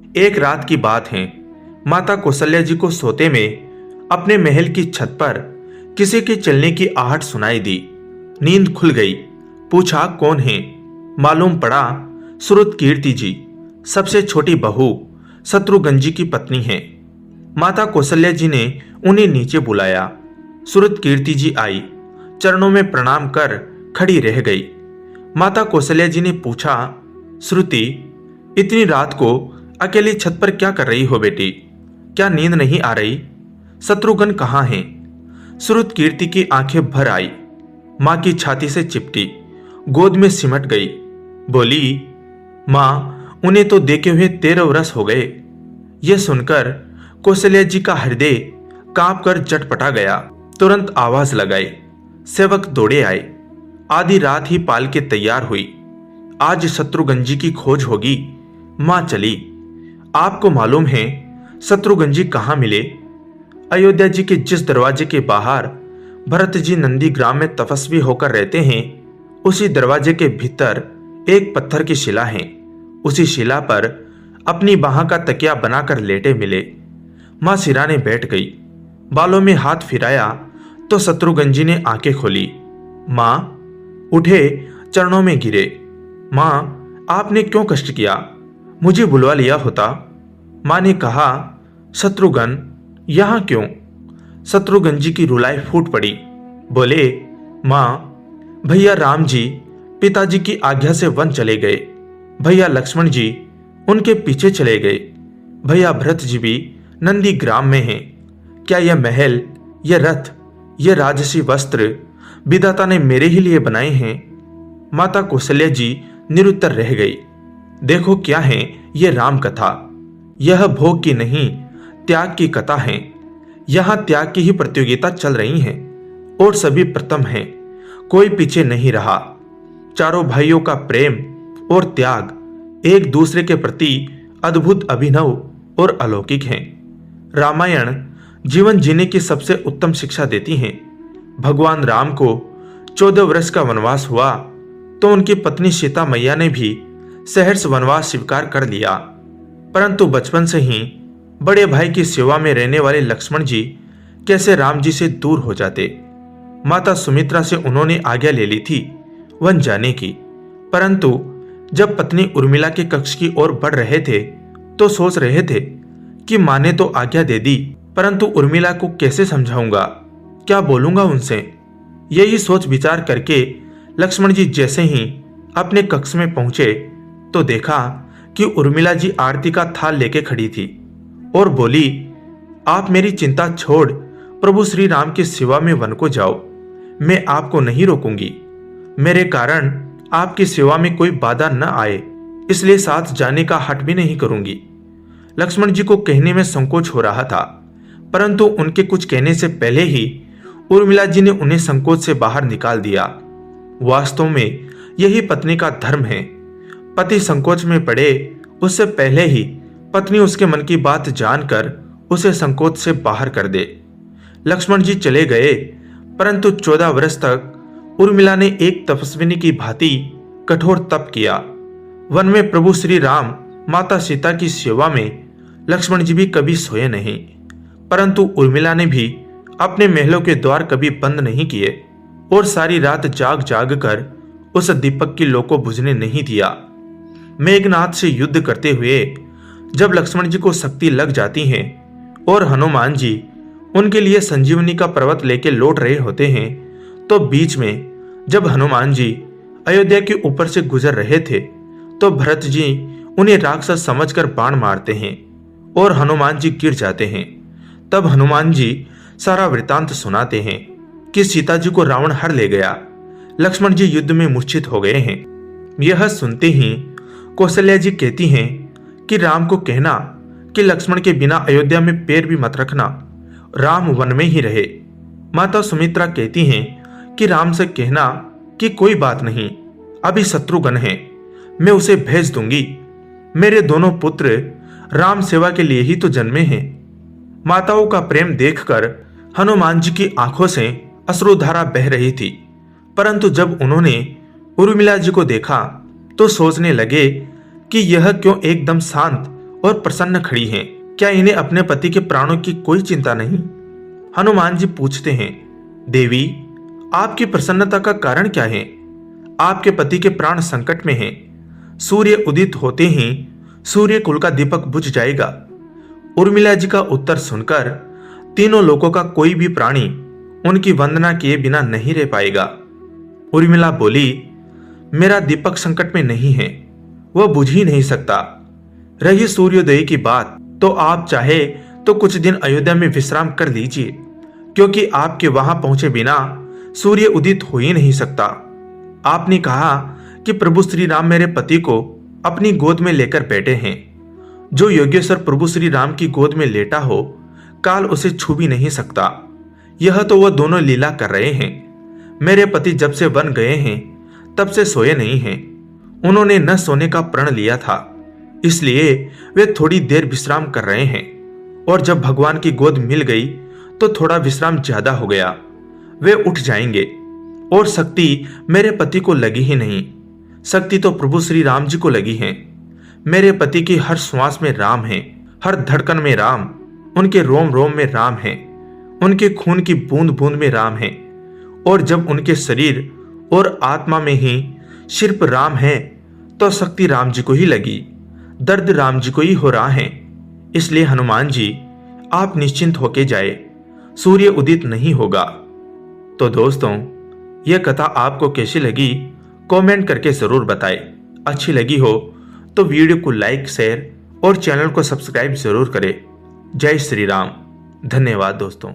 एक रात की बात है। माता कौशल्या जी को सोते में अपने महल की छत पर किसी के चलने की आहट सुनाई दी। नींद खुल गई। पूछा, कौन है? मालूम पड़ा श्रुतकीर्ति जी, सबसे छोटी बहू शत्रुघ्न जी की पत्नी है। माता कौशल्या जी ने उन्हें नीचे बुलाया। श्रुतकीर्ति जी आई, चरणों में प्रणाम कर खड़ी रह गई। माता कौशल्या जी ने पूछा, श्रुति, इतनी रात को अकेली छत पर क्या कर रही हो बेटी? क्या नींद नहीं आ रही? शत्रुघ्न कहाँ हैं? श्रुतकीर्ति की आंखें भर आई, मां की छाती से चिपटी, गोद में सिमट गई। बोली, मां, उन्हें तो देखे हुए 13 वर्ष हो गए। यह सुनकर कौशल्या जी का हृदय कांप कर चटपटा गया। तुरंत आवाज लगाई। सेवक दौड़े आए। आधी रात ही पाल के तैयार हुई। आज शत्रुघ्न जी की खोज होगी। मां चली। आपको मालूम है शत्रुघ्न जी कहाँ मिले? अयोध्या जी के जिस दरवाजे के बाहर भरत जी नंदी ग्राम में तपस्वी होकर रहते हैं, उसी दरवाजे के भीतर एक पत्थर की शिला है। उसी शिला पर अपनी बाह का तकिया बनाकर लेटे मिले। मां सिराने बैठ गई। बालों में हाथ फिराया तो शत्रुघ्न जी ने आंखें खोली। मां उठे, चरणों में गिरे। मां, आपने क्यों कष्ट किया? मुझे बुलवा लिया होता। मां ने कहा, शत्रुघ्न यहां क्यों? शत्रुघ्न जी की रुलाई फूट पड़ी। बोले, मां, भैया राम जी पिताजी की आज्ञा से वन चले गए। भैया लक्ष्मण जी उनके पीछे चले गए। भैया भरत जी भी नंदी ग्राम में हैं। क्या यह महल, यह रथ, यह राजसी वस्त्र विधाता ने मेरे ही लिए बनाए हैं? माता कौशल्या जी निरुत्तर रह गई। देखो क्या है यह राम कथा। यह भोग की नहीं, त्याग की कथा है। यहां त्याग की ही प्रतियोगिता चल रही है और सभी प्रथम हैं। कोई पीछे नहीं रहा। चारों भाइयों का प्रेम और त्याग एक दूसरे के प्रति अद्भुत, अभिनव और अलौकिक है। रामायण जीवन जीने की सबसे उत्तम शिक्षा देती है। भगवान राम को 14 वर्ष का वनवास हुआ तो उनकी पत्नी सीता मैया ने भी सहर्ष वनवास स्वीकार कर लिया, परंतु बचपन से ही बड़े भाई की सेवा में रहने वाले लक्ष्मण जी कैसे राम जी से दूर हो जाते। माता सुमित्रा से उन्होंने आज्ञा ले ली थी वन जाने की, परंतु जब पत्नी उर्मिला के कक्ष की ओर बढ़ रहे थे तो सोच रहे थे कि मां ने तो आज्ञा दे दी, परंतु उर्मिला को कैसे समझाऊंगा, क्या बोलूंगा उनसे। यही सोच विचार करके लक्ष्मण जी जैसे ही अपने कक्ष में पहुंचे तो देखा कि उर्मिला जी आरती का थाल लेके खड़ी थी और बोली, आप मेरी चिंता छोड़ प्रभु श्री राम की सेवा में वन को जाओ। मैं आपको नहीं रोकूंगी। मेरे कारण आपकी सेवा में कोई बाधा न आए, इसलिए साथ जाने का हट भी नहीं करूंगी। लक्ष्मण जी को कहने में संकोच हो रहा था, परंतु उनके कुछ कहने से पहले ही उर्मिला जी ने उन्हें संकोच से बाहर निकाल दिया। वास्तव में यही पत्नी का धर्म है। पति संकोच में पड़े उससे पहले ही पत्नी उसके मन की बात जानकर उसे संकोच से बाहर कर दे। लक्ष्मण जी चले गए, परंतु 14 वर्ष तक उर्मिला ने एक तपस्विनी की भांति कठोर तप किया। वन में प्रभु श्री राम माता सीता की सेवा में लक्ष्मण जी भी कभी सोए नहीं, परंतु उर्मिला ने भी अपने महलों के द्वार कभी बंद नहीं किए और सारी रात जाग जाग कर उस दीपक की लौ को बुझने नहीं दिया। मेघनाथ से युद्ध करते हुए जब लक्ष्मण जी को शक्ति लग जाती है और हनुमान जी उनके लिए संजीवनी का पर्वत लेके लौट रहे होते हैं, तो बीच में जब हनुमान जी अयोध्या के ऊपर से गुजर रहे थे तो भरत जी उन्हें राक्षस समझकर बाण मारते हैं और हनुमान जी गिर जाते हैं। तब हनुमान जी सारा वृतांत सुनाते हैं कि सीता जी को रावण हर ले गया। लक्ष्मण जी युद्ध में मूर्छित हो गए हैं। यह सुनते ही कौशल्या जी कहती हैं कि राम को कहना कि लक्ष्मण के बिना अयोध्या में पैर भी मत रखना, राम वन में ही रहे। माता सुमित्रा कहती हैं कि राम से कहना कि कोई बात नहीं, अभी शत्रुघ्न है, मैं उसे भेज दूंगी। मेरे दोनों पुत्र राम सेवा के लिए ही तो जन्मे हैं। माताओं का प्रेम देखकर हनुमान जी की आंखों से अश्रुधारा बह रही थी, परंतु जब उन्होंने उर्मिला जी को देखा तो सोचने लगे कि यह क्यों एकदम शांत और प्रसन्न खड़ी हैं। क्या इन्हें अपने पति के प्राणों की कोई चिंता नहीं? हनुमान जी पूछते हैं, देवी, आपकी प्रसन्नता का कारण क्या है? आपके पति के प्राण संकट में हैं। सूर्य उदित होते ही सूर्य कुल का दीपक बुझ जाएगा। उर्मिला जी का उत्तर सुनकर तीनों लोगों का कोई भी प्राणी उनकी वंदना किए बिना नहीं रह पाएगा। उर्मिला बोली, मेरा दीपक संकट में नहीं है, वह बुझ ही नहीं सकता। रही सूर्योदय की बात, तो आप चाहे तो कुछ दिन अयोध्या में विश्राम कर लीजिए, क्योंकि आपके वहां पहुंचे बिना सूर्य उदित हो ही नहीं सकता। आपने कहा कि प्रभु श्री राम मेरे पति को अपनी गोद में लेकर बैठे हैं। जो योगेश्वर प्रभु श्री राम की गोद में लेटा हो, काल उसे छू भी नहीं सकता। यह तो वह दोनों लीला कर रहे हैं। मेरे पति जब से वन गए हैं तब से सोए नहीं हैं। उन्होंने न सोने का प्रण लिया था, इसलिए वे थोड़ी देर विश्राम कर रहे हैं। और जब भगवान की गोद मिल गई तो थोड़ा विश्राम ज्यादा हो गया। वे उठ जाएंगे। और शक्ति मेरे पति को लगी ही नहीं, शक्ति तो प्रभु श्री राम जी को लगी है। मेरे पति की हर श्वास में राम है, हर धड़कन में राम, उनके रोम रोम में राम है, उनके खून की बूंद बूंद में राम है। और जब उनके शरीर और आत्मा में ही सिर्फ राम है, तो शक्ति राम जी को ही लगी, दर्द राम जी को ही हो रहा है। इसलिए हनुमान जी, आप निश्चिंत होके जाए, सूर्य उदित नहीं होगा। तो दोस्तों, यह कथा आपको कैसी लगी कमेंट करके जरूर बताएं। अच्छी लगी हो तो वीडियो को लाइक, शेयर और चैनल को सब्सक्राइब जरूर करें। जय श्री राम। धन्यवाद दोस्तों।